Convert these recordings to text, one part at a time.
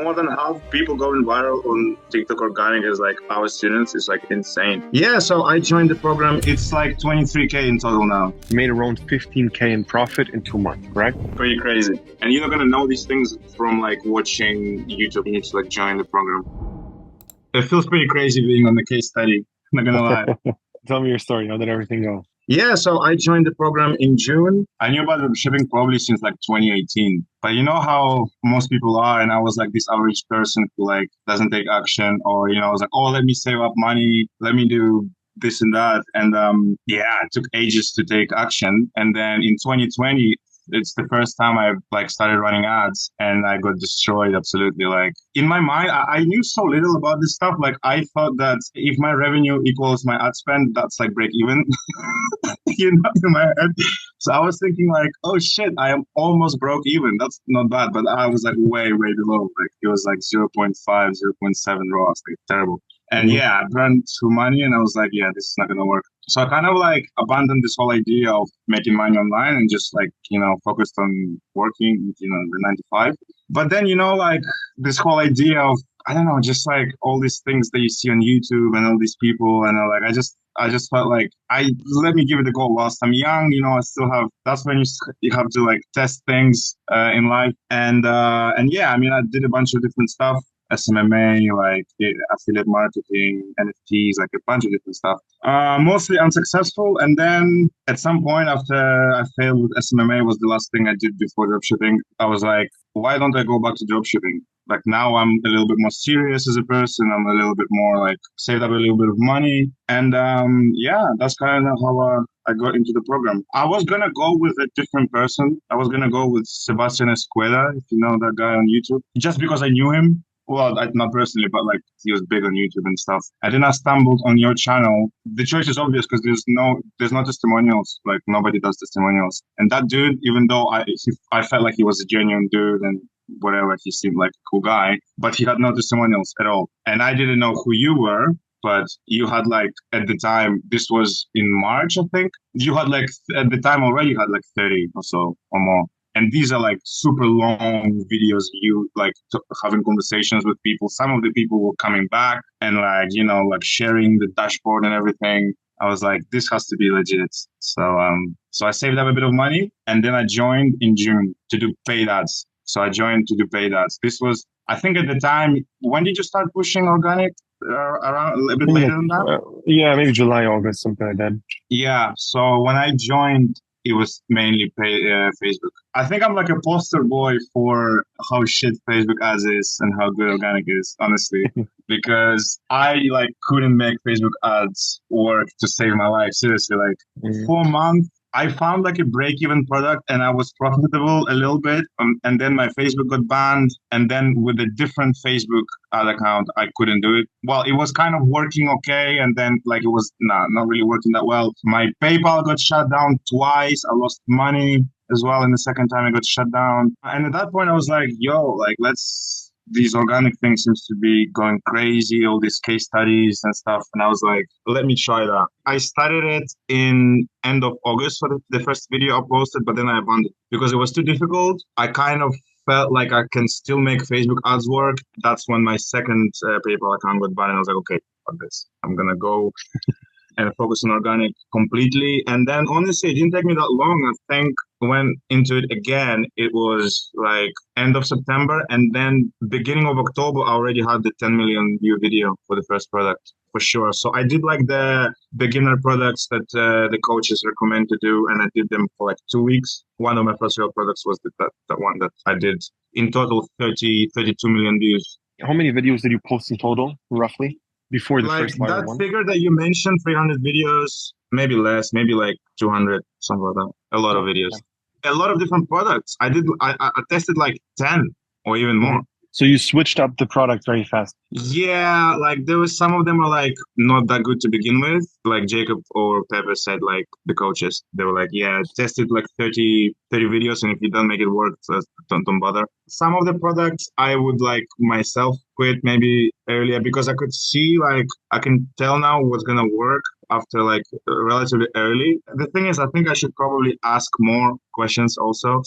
more than half people going viral on TikTok organic is like our students. It's like insane. Yeah, so I joined the program. It's like 23K in total now. You made around 15K in profit in 2 months, correct? Pretty crazy. And you're not gonna know these things from like watching YouTube. You need to like join the program. It feels pretty crazy being on the case study. I'm not gonna lie. Tell me your story. How did everything go? Yeah, so I joined the program in June. I knew about dropshipping probably since like 2018. But you know how most people are, and I was like this average person who like doesn't take action, or I was like, oh, let me save up money, let me do this and that. And yeah, it took ages to take action. And then in 2020, it's the first time I like started running ads, and I got destroyed absolutely. Like in my mind, I knew so little about this stuff. Like I thought that if my revenue equals my ad spend, that's like break even, in my head. So I was thinking like, oh shit, I am almost broke even. That's not bad, but I was like way below. Like it was like 0.5, 0.7 ROAS, like terrible. And yeah, I burned through money, and I was like, yeah, this is not gonna work. So I kind of like abandoned this whole idea of making money online and just like, focused on working, the 9 to 5. But then, like this whole idea of, I don't know, just like all these things that you see on YouTube and all these people. And I just felt like let me give it a go whilst I'm young. I still have, that's when you have to like test things in life. And yeah, I mean, I did a bunch of different stuff. SMMA, like affiliate marketing, NFTs, like a bunch of different stuff. Mostly unsuccessful. And then at some point after I failed with SMMA was the last thing I did before dropshipping. I was like, why don't I go back to dropshipping? Like now I'm a little bit more serious as a person. I'm a little bit more like saved up a little bit of money. And yeah, that's kind of how I got into the program. I was going to go with a different person. I was going to go with Sebastian Escuela, if you know that guy on YouTube, just because I knew him. Well, not personally, but like he was big on YouTube and stuff. And then I stumbled on your channel. The choice is obvious because there's no testimonials. Like nobody does testimonials. And that dude, even though I felt like he was a genuine dude and whatever, he seemed like a cool guy, but he had no testimonials at all. And I didn't know who you were, but you had like at the time, this was in March, I think. You had like at the time already, you had like 30 or so or more. And these are like super long videos, you like having conversations with people. Some of the people were coming back and like, like sharing the dashboard and everything. I was like, this has to be legit. So I saved up a bit of money, and then I joined in June to do paid ads. So I joined to do paid ads. This was, I think at the time, when did you start pushing organic? Around a bit later than that? Yeah, maybe July, August, something like that. Yeah. So when I joined, it was mainly Facebook. I think I'm like a poster boy for how shit Facebook ads is and how good organic is, honestly, because I like couldn't make Facebook ads work to save my life. Seriously, like 4 months, I found like a break-even product and I was profitable a little bit. And then my Facebook got banned. And then with a different Facebook ad account, I couldn't do it. Well, it was kind of working okay. And then like it was not really working that well. My PayPal got shut down twice. I lost money as well. And the second time it got shut down. And at that point I was like, yo, like these organic things seems to be going crazy, all these case studies and stuff. And I was like, let me try that. I started it in end of August for the first video I posted, but then I abandoned because it was too difficult. I kind of felt like I can still make Facebook ads work. That's when my second PayPal account got banned. And I was like, okay, fuck this. I'm going to go and focus on organic completely. And then honestly, it didn't take me that long. I think went into it again, it was like end of September. And then beginning of October, I already had the 10 million view video for the first product for sure. So I did like the beginner products that the coaches recommend to do. And I did them for like 2 weeks. One of my first real products was that one that I did in total 32 million views. How many videos did you post in total, roughly? Before the first viral one? That figure that you mentioned, 300 videos, maybe less, maybe like 200, something like that. A lot of videos. A lot of different products. I tested like 10 or even more. So you switched up the product very fast. Yeah, like there was some of them are like not that good to begin with. Like Jacob or Pepper said, like the coaches, they were like, yeah, tested like 30 videos, and if you don't make it work, so don't bother. Some of the products I would like myself quit maybe earlier because I could see like I can tell now what's gonna work after like relatively early. The thing is, I think I should probably ask more questions also.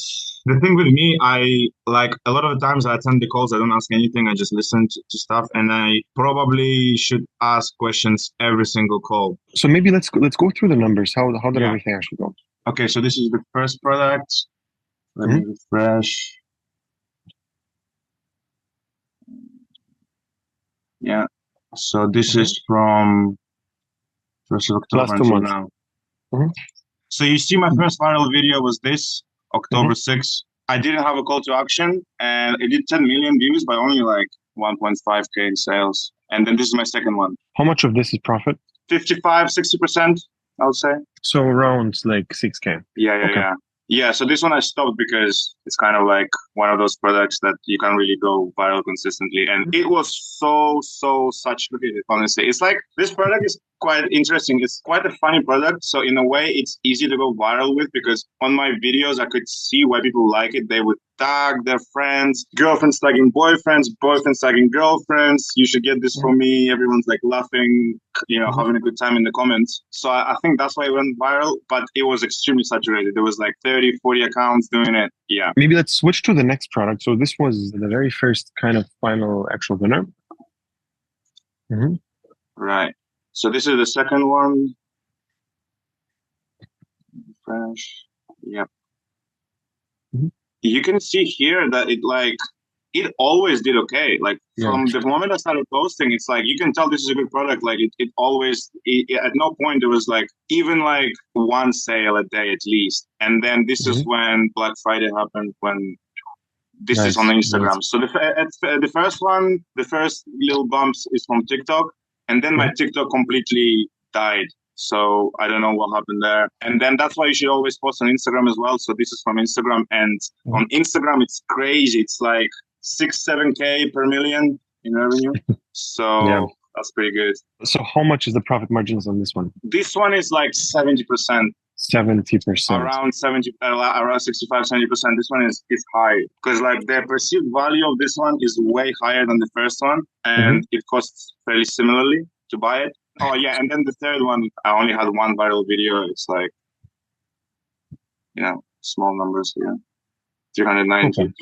The thing with me, I like a lot of the times I attend the calls, I don't ask anything, I just listen to stuff, and I probably should ask questions every single call. So maybe let's go through the numbers. How did Yeah. everything actually go? Okay, so this is the first product. Let me refresh. Yeah. So this is from 1st of October Last 2 until months. now. Mhm. So you see my first viral video was this, October 6th. I didn't have a call to action and it did 10 million views by only like 1.5K in sales. And then this is my second one. How much of this is profit? 55, 60%, I would say. So around like 6K. Yeah. Okay. Yeah, so this one I stopped because it's kind of like one of those products that you can't really go viral consistently. And it was so saturated, honestly. It's like this product is quite interesting. It's quite a funny product. So in a way, it's easy to go viral with because on my videos, I could see why people like it. They would tag their friends, girlfriends tagging boyfriends, boyfriends tagging girlfriends. You should get this from me. Everyone's like laughing, having a good time in the comments. So I think that's why it went viral, but it was extremely saturated. There was like 30, 40 accounts doing it. Yeah. Maybe let's switch to the next product. So this was the very first kind of final actual winner. Right. So this is the second one. Fresh. Yep. You can see here that it always did okay. Like from the moment I started posting, it's like you can tell this is a good product. Like it always at no point there was like even like one sale a day at least. And then this is when Black Friday happened, when this is on Instagram. Nice. So the first one, the first little bumps is from TikTok, and then my TikTok completely died. So I don't know what happened there. And then that's why you should always post on Instagram as well. So this is from Instagram, and on Instagram it's crazy. It's like 6-7K per million in revenue. So that's pretty good. So how much is the profit margins on this one? This one is like 70%. 70%. Around 65-70%. This one is high because like the perceived value of this one is way higher than the first one, and it costs fairly similarly to buy it. Oh yeah, and then the third one, I only had one viral video. It's like, small numbers here, 390. Okay.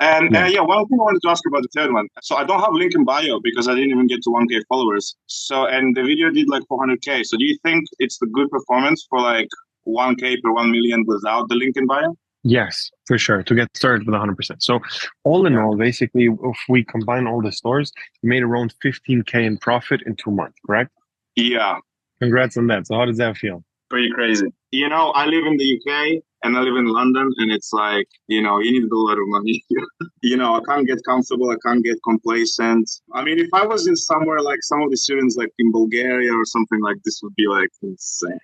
And one thing I wanted to ask about the third one. So I don't have link in bio because I didn't even get to 1K followers. So, and the video did like 400K. So do you think it's the good performance for like 1K per 1 million without the link in bio? Yes, for sure. To get started with 100%. So all in all, basically, if we combine all the stores, we made around 15K in profit in 2 months, correct? Yeah. Congrats on that. So how does that feel? Pretty crazy. I live in the UK and I live in London, and it's like, you need a lot of money. I can't get comfortable. I can't get complacent. I mean, if I was in somewhere like some of the students like in Bulgaria or something like this would be like insane.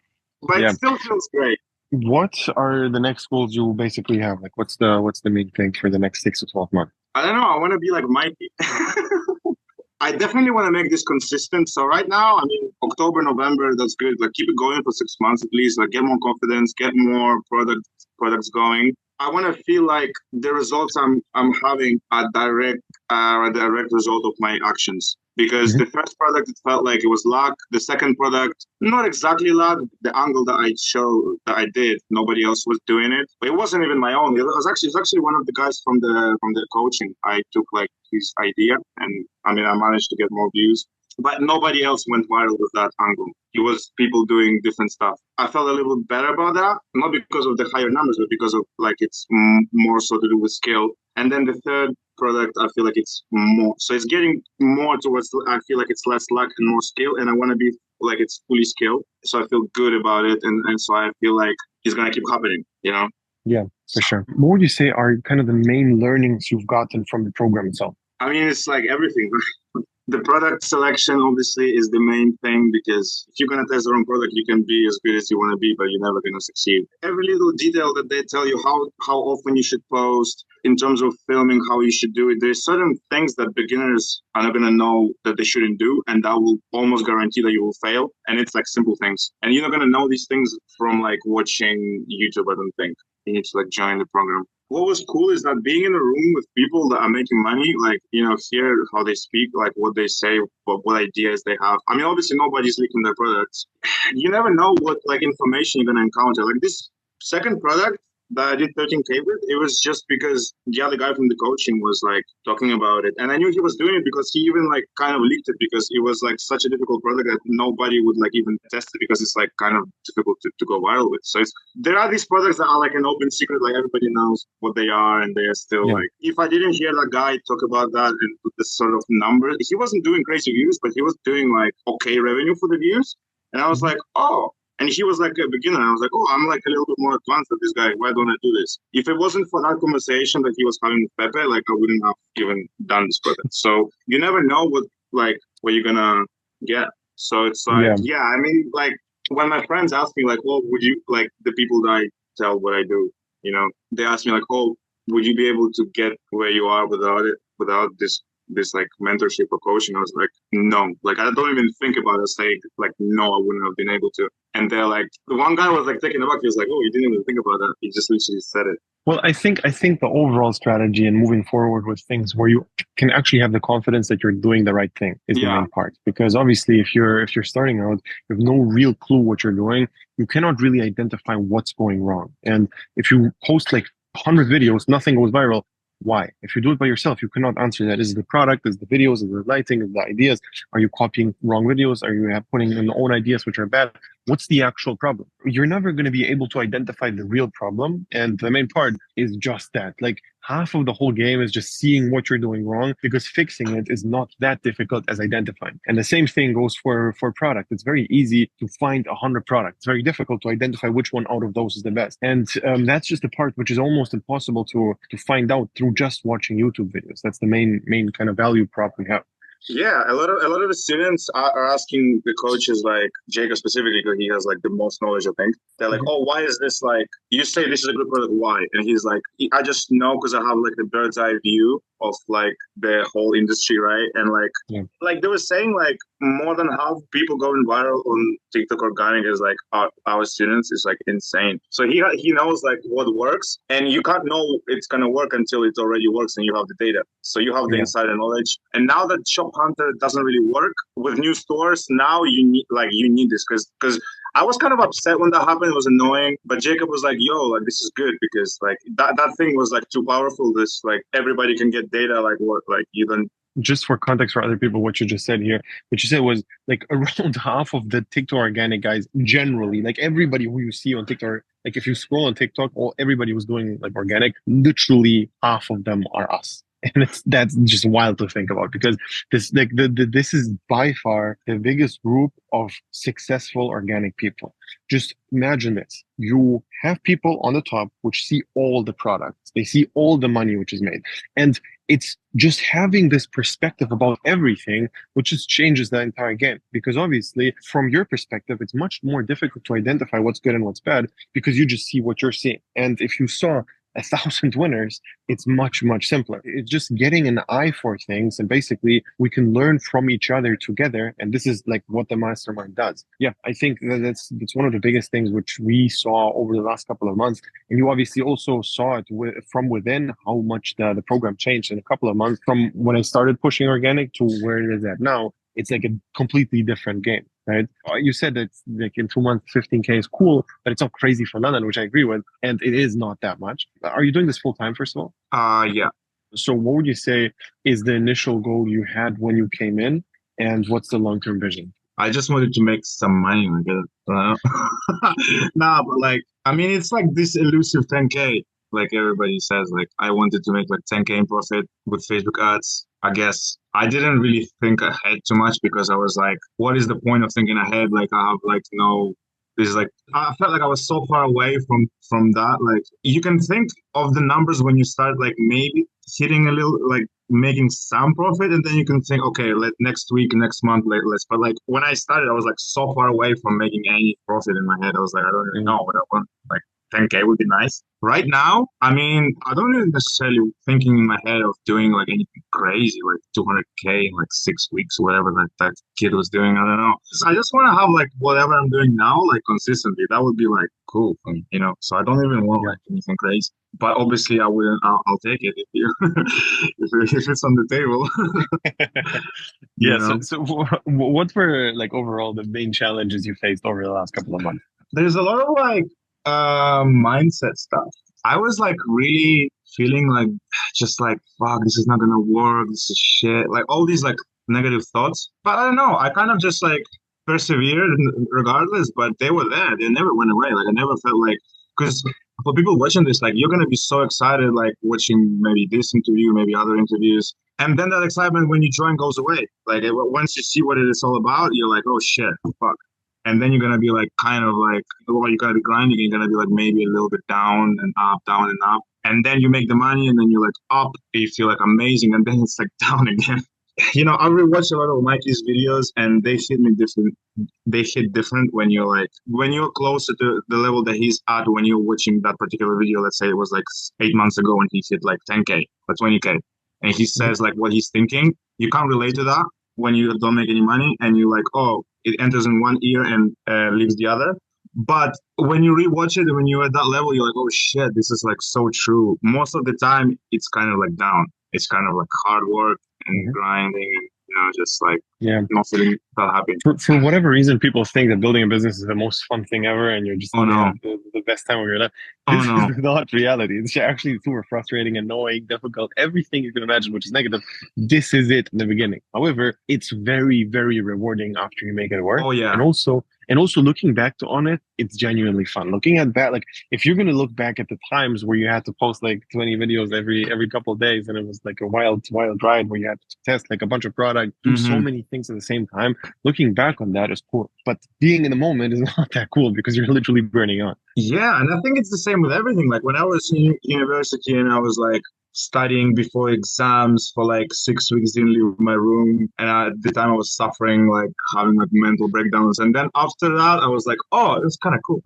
But it still feels great. What are the next goals you basically have? Like, what's the main thing for the next 6 to 12 months? I don't know. I want to be like Mikey. I definitely want to make this consistent. So right now, I mean, October, November, that's good. Like keep it going for 6 months at least. Like get more confidence, get more products going. I want to feel like the results I'm having are a direct result of my actions. Because the first product, it felt like it was luck. The second product, not exactly luck. The angle that I did, nobody else was doing it. But it wasn't even my own. It was actually one of the guys from the coaching. I took like his idea, and I mean, I managed to get more views. But nobody else went viral with that angle. It was people doing different stuff. I felt a little bit better about that, not because of the higher numbers, but because of like it's more so to do with skill. And then the third product, I feel like it's more. So it's getting more towards, I feel like it's less luck and more skill. And I want to be like it's fully skilled. So I feel good about it. And so I feel like it's going to keep happening, Yeah, for sure. What would you say are kind of the main learnings you've gotten from the program itself? I mean, it's like everything. The product selection obviously is the main thing, because if you're going to test the wrong product, you can be as good as you want to be, but you're never going to succeed. Every little detail that they tell you, how often you should post, in terms of filming, how you should do it. There's certain things that beginners are not going to know that they shouldn't do, and that will almost guarantee that you will fail. And it's like simple things. And you're not going to know these things from like watching YouTube, I don't think. you need to like join the program. What was cool is that being in a room with people that are making money, like, hear how they speak, like what they say, what ideas they have. I mean, obviously nobody's leaking their products. You never know what like information you're gonna encounter. Like this second product that I did 13K with, it was just because the other guy from the coaching was like talking about it. And I knew he was doing it because he even like kind of leaked it because it was like such a difficult product that nobody would like even test it because it's like kind of difficult to go viral with. So there are these products that are like an open secret, like everybody knows what they are and they are still like, if I didn't hear that guy talk about that and put the sort of numbers, he wasn't doing crazy views, but he was doing like okay revenue for the views. And I was like, oh, and he was like a beginner. I was like, oh, I'm like a little bit more advanced than this guy. Why don't I do this? If it wasn't for that conversation that he was having with Pepe, like I wouldn't have even done this product. So you never know what you're gonna get. So it's like, I mean, like when my friends ask me like, well, would you like the people that I tell what I do, they ask me like, oh, would you be able to get where you are without this like mentorship or coaching? I was like, no, like I don't even think about it saying like, no, I wouldn't have been able to. And they're like, the one guy was like taken aback. He was like, oh, you didn't even think about that. He just literally said it. Well, I think the overall strategy and moving forward with things where you can actually have the confidence that you're doing the right thing is the main part. Because obviously, if you're starting out, you have no real clue what you're doing. You cannot really identify what's going wrong. And if you post like 100 videos, nothing goes viral. Why? If you do it by yourself, you cannot answer that. Is it the product? Is it the videos? Is it the lighting? Is it the ideas? Are you copying wrong videos? Are you putting in your own ideas which are bad? What's the actual problem? You're never going to be able to identify the real problem. And the main part is just that. Like half of the whole game is just seeing what you're doing wrong because fixing it is not that difficult as identifying. And the same thing goes for product. It's very easy to find 100 products. It's very difficult to identify which one out of those is the best. And that's just the part which is almost impossible to find out through just watching YouTube videos. That's the main kind of value prop we have. Yeah, a lot of the students are asking the coaches, like Jacob specifically, because he has like the most knowledge, I think. They're like, oh, why is this like, you say this is a good product, why? And he's like, I just know because I have like the bird's eye view of like the whole industry, right? And like they were saying, like more than half people going viral on TikTok organic is like our students. Is like insane. So he knows like what works, and you can't know it's gonna work until it already works and you have the data. So you have the insider knowledge. And now that Shop Hunter doesn't really work with new stores, now you need this because I was kind of upset when that happened. It was annoying, but Jacob was like, "Yo, like this is good because like that thing was like too powerful. This like everybody can get data. Like what? Like even." Just for context for other people, what you just said here, what you said was like around half of the TikTok organic guys generally, like everybody who you see on TikTok, like if you scroll on TikTok, everybody who's doing like organic, literally half of them are us. And that's just wild to think about because this like this is by far the biggest group of successful organic people. Just imagine this. You have people on the top which see all the products. They see all the money which is made. And it's just having this perspective about everything, which just changes the entire game. Because obviously, from your perspective, it's much more difficult to identify what's good and what's bad because you just see what you're seeing. And if you saw 1,000 winners, it's much, much simpler. It's just getting an eye for things. And basically, we can learn from each other together. And this is like what the Mastermind does. Yeah, I think that's one of the biggest things which we saw over the last couple of months. And you obviously also saw it from within how much the program changed in a couple of months from when I started pushing organic to where it is at now. It's like a completely different game, right? You said that like in 2 months, 15K is cool, but it's not crazy for London, which I agree with. And it is not that much. Are you doing this full time, first of all? Yeah. So what would you say is the initial goal you had when you came in? And what's the long-term vision? I just wanted to make some money. Nah, but like, I mean, it's like this elusive 10K. Like everybody says, like I wanted to make like 10K in profit with Facebook ads. I guess I didn't really think ahead too much because I was like, what is the point of thinking ahead? Like I have like no, this is like, I felt like I was so far away from that. Like you can think of the numbers when you start like maybe hitting a little, like making some profit, and then you can think, okay, next week, next month, let's. But like when I started, I was like so far away from making any profit in my head. I was like, I don't even know what I want. Like 10K would be nice. Right now, I mean, I don't even necessarily thinking in my head of doing like anything crazy, like 200K in like 6 weeks or whatever that kid was doing. I don't know. I just want to have like whatever I'm doing now, like consistently. That would be like cool for me, you know? So I don't even want Yeah. like anything crazy. But obviously, I wouldn't. I'll take it if you if it's on the table, you Yeah. So, know. so what were like overall the main challenges you faced over the last couple of months? There's a lot of like mindset stuff. I was like really feeling like just like fuck, this is not gonna work, this is shit. Like all these like negative thoughts. But I don't know, I kind of just like persevered regardless, but they were there. They never went away. Like I never felt like because for people watching this, like you're gonna be so excited, like watching maybe this interview, maybe other interviews. And then that excitement when you join goes away. Like once you see what it is all about, you're like, oh shit, fuck. And then you're gonna be like kind of like well, you're gonna be grinding, you're gonna be like maybe a little bit down and up, down and up. And then you make the money and then you're like up, you feel like amazing, and then it's like down again. You know, I rewatch a lot of Mikey's videos and they hit me different. They hit different when you're like when you're closer to the level that he's at when you're watching that particular video. Let's say it was like 8 months ago when he hit like 10K or 20K. And he Mhm. says like what he's thinking. You can't relate to that when you don't make any money and you're like, oh, it enters in one ear and leaves the other. But when you rewatch it and when you're at that level, you're like, oh shit, this is like so true. Most of the time, it's kind of like down. It's kind of like hard work and Mhm. grinding and, you know, just like Yeah. not feeling that happy. For whatever reason, people think that building a business is the most fun thing ever, and you're just Oh gonna no. have the best time of your life. Oh This is no. not reality. It's actually super frustrating, annoying, difficult, everything you can imagine, which is negative. This is it in the beginning. However, it's very, very rewarding after you make it work, Oh yeah. and also looking back to on it, it's genuinely fun. Looking at that, like if you're gonna look back at the times where you had to post like 20 videos every couple of days, and it was like a wild ride where you had to test like a bunch of product, do so Hmm. many things at the same time. Looking back on that is cool, but being in the moment is not that cool because you're literally burning out. Yeah, and I think it's the same with everything. Like when I was in university and I was like studying before exams for like 6 weeks, didn't leave my room, and at the time I was suffering, like having like mental breakdowns. And then after that, I was like, oh, it's kind of cool,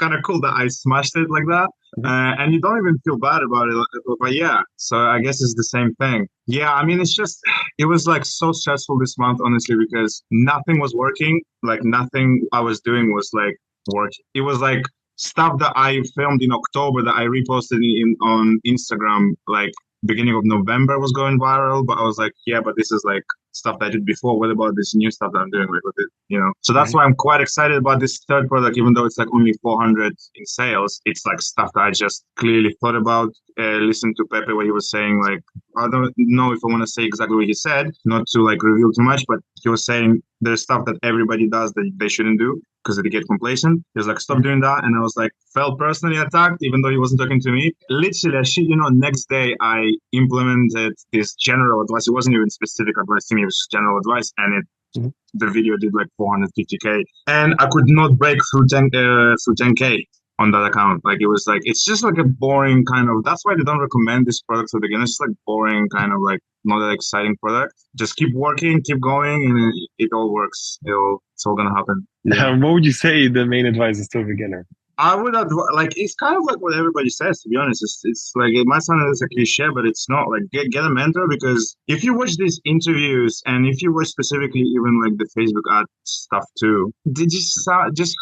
kind of cool that I smashed it like that. Mhm. And you don't even feel bad about it. But yeah, so I guess it's the same thing. Yeah, I mean, it's just, it was like so stressful this month, honestly, because nothing was working. Like nothing I was doing was like working. It was like stuff that I filmed in October that I reposted in on Instagram like beginning of November was going viral, but I was like, yeah, but this is like stuff that I did before. What about this new stuff that I'm doing like with it, you know? So that's Mhm. why I'm quite excited about this third product, even though it's like only 400 in sales. It's like stuff that I just clearly thought about. Listened to Pepe what he was saying. Like I don't know if I want to say exactly what he said, not to like reveal too much, but he was saying there's stuff that everybody does that they shouldn't do because they get complacent. He was like, stop Mhm. doing that. And I was like, felt personally attacked, even though he wasn't talking to me. Literally, I shit you know, next day I implemented this general advice. It wasn't even specific advice to me, it was general advice. And Mhm. the video did like 450K. And I could not break through 10K on that account. Like it was like it's just like a boring kind of that's why they don't recommend this product to beginners. It's just like boring kind of like not that exciting product. Just keep working, keep going, and it all works. It's all gonna happen. Yeah. What would you say the main advice is to a beginner? I would like it's kind of like what everybody says. To be honest, it's like it might sound as a cliche, but it's not. Like get a mentor because if you watch these interviews and if you watch specifically even like the Facebook ad stuff too, they just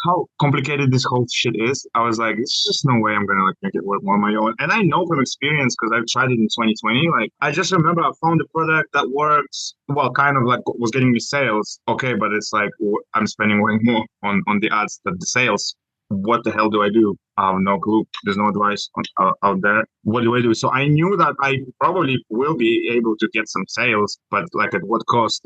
how complicated this whole shit is. I was like, it's just no way I'm gonna like make it work on my own. And I know from experience because I've tried it in 2020. Like I just remember I found a product that works. Well, kind of like was getting me sales. Okay, but it's like I'm spending way more on the ads than the sales. What the hell do I do? I have no clue. There's no advice out there. What do I do? So I knew that I probably will be able to get some sales, but like at what cost?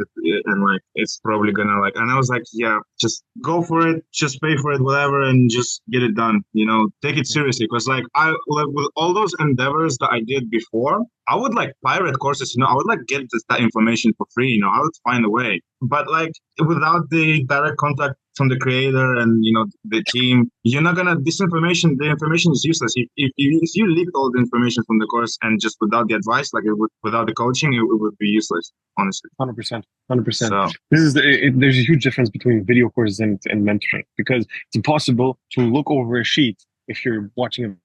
And like it's probably gonna like. And I was like, yeah, just go for it, just pay for it, whatever, and just get it done. You know, take it seriously. Because like I like with all those endeavors that I did before, I would like pirate courses. You know, I would like get that information for free. You know, I would find a way. But like without the direct contact from the creator and you know the team, you're not gonna this information. The information is useless if you leaked all the information from the course and just without the advice, like it would without the coaching, it would be useless. Honestly. 100%. 100%. So This is there's a huge difference between video courses and mentoring because it's impossible to look over a sheet if you're watching a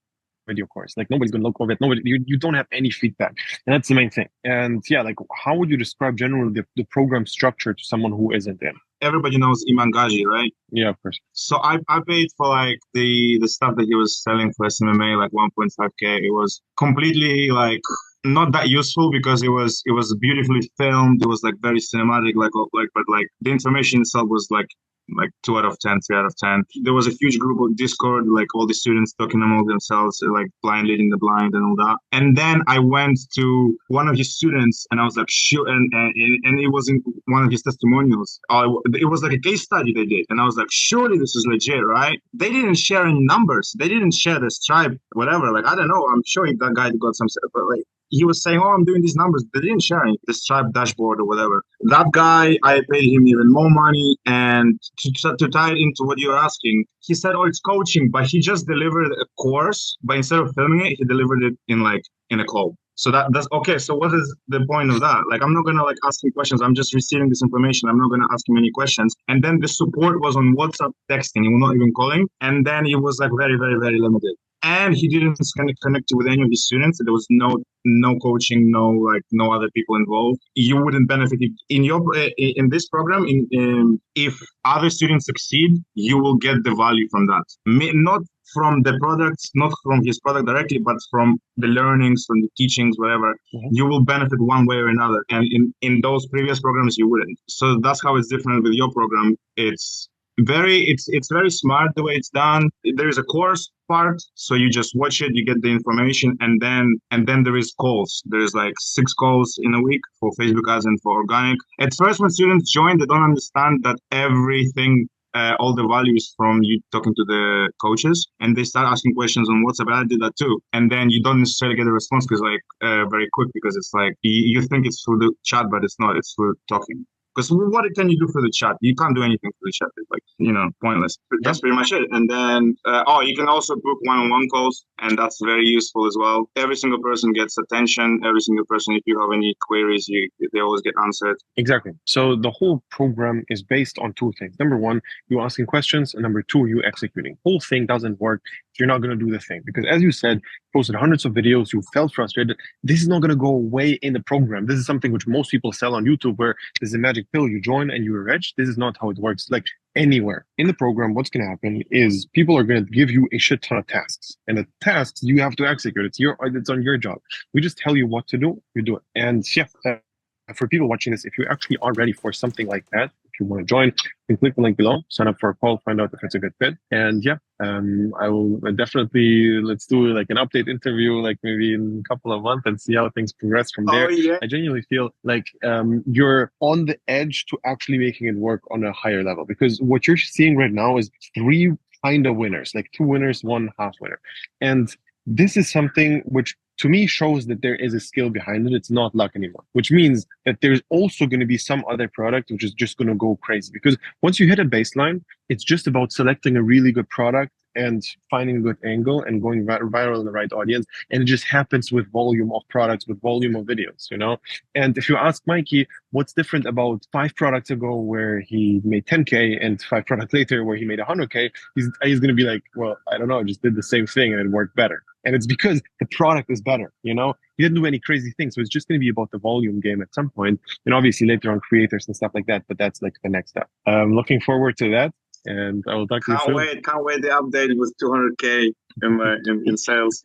video course. Like nobody's gonna look over it. You don't have any feedback. And that's the main thing. And yeah, like how would you describe generally the program structure to someone who isn't in? Everybody knows Iman Gaji, right? Yeah, of course. So I paid for like the stuff that he was selling for SMMA, like 1.5K. It was completely like not that useful because it was beautifully filmed. It was like very cinematic, but like the information itself was like 2 out of 10, 3 out of 10. There was a huge group of Discord, like all the students talking among themselves, like blind leading the blind and all that. And then I went to one of his students and I was like, sure. And it was in one of his testimonials. It was like a case study they did. And I was like, surely this is legit, right? They didn't share any numbers. They didn't share the Stripe, whatever. Like, I don't know. I'm sure that guy got some, but like, he was saying, "Oh, I'm doing these numbers." They didn't share any, the Stripe dashboard or whatever. That guy, I paid him even more money. And to tie it into what you're asking, he said, "Oh, it's coaching," but he just delivered a course. But instead of filming it, he delivered it in a call. So that's okay. So what is the point of that? Like, I'm not gonna like ask him questions. I'm just receiving this information. I'm not gonna ask him any questions. And then the support was on WhatsApp texting. He was not even calling. And then it was like very, very, very limited. And he didn't connect with any of his students. There was no coaching, no other people involved. You wouldn't benefit in this program. If other students succeed, you will get the value from that. Not from the products, not from his product directly, but from the learnings, from the teachings, whatever. Mm-hmm. You will benefit one way or another. And in those previous programs, you wouldn't. So that's how it's different with your program. It's very smart the way it's done. There is a course part, so you just watch it, you get the information, and then there is calls. There's like 6 calls in a week for Facebook ads and for organic. At first, when students join, they don't understand that everything, all the values from you talking to the coaches, and they start asking questions on WhatsApp. And I did that too, and then you don't necessarily get a response because very quick, because it's like you think it's through the chat, but it's not. It's through talking. Because what can you do for the chat? You can't do anything for the chat. It's like, pointless. That's pretty much it. And then, you can also book one-on-one calls, and that's very useful as well. Every single person gets attention. Every single person, if you have any queries, they always get answered. Exactly. So the whole program is based on 2 things. Number 1, you asking questions, and number 2, you executing. Whole thing doesn't work if you're not going to do the thing. Because as you said, posted hundreds of videos, you felt frustrated. This is not going to go away in the program. This is something which most people sell on YouTube, where there's a magic pill, you join and you're rich. This is not how it works. Like anywhere in the program, what's going to happen is people are going to give you a shit ton of tasks, and the tasks you have to execute. It's on your job. We just tell you what to do, you do it. And yeah, for people watching this, if you actually are ready for something like that, if you want to join, you can click the link below, sign up for a call, find out if it's a good fit. And yeah, I will definitely, let's do like an update interview, like maybe in a couple of months, and see how things progress from there. Yeah. I genuinely feel like you're on the edge to actually making it work on a higher level, because what you're seeing right now is 3 kind of winners, like 2 winners, 1 half winner. And this is something which to me shows that there is a skill behind it. It's not luck anymore, which means that there's also going to be some other product which is just going to go crazy. Because once you hit a baseline, it's just about selecting a really good product and finding a good angle and going viral in the right audience. And it just happens with volume of products, with volume of videos, And if you ask Mikey, what's different about 5 products ago where he made 10K and 5 products later where he made 100K, he's going to be like, well, I don't know, I just did the same thing and it worked better. And it's because the product is better, He didn't do any crazy things. So it's just going to be about the volume game at some point. And obviously later on creators and stuff like that, but that's like the next step. I'm looking forward to that. And I will talk to you soon. Can't wait the update with 200K in sales.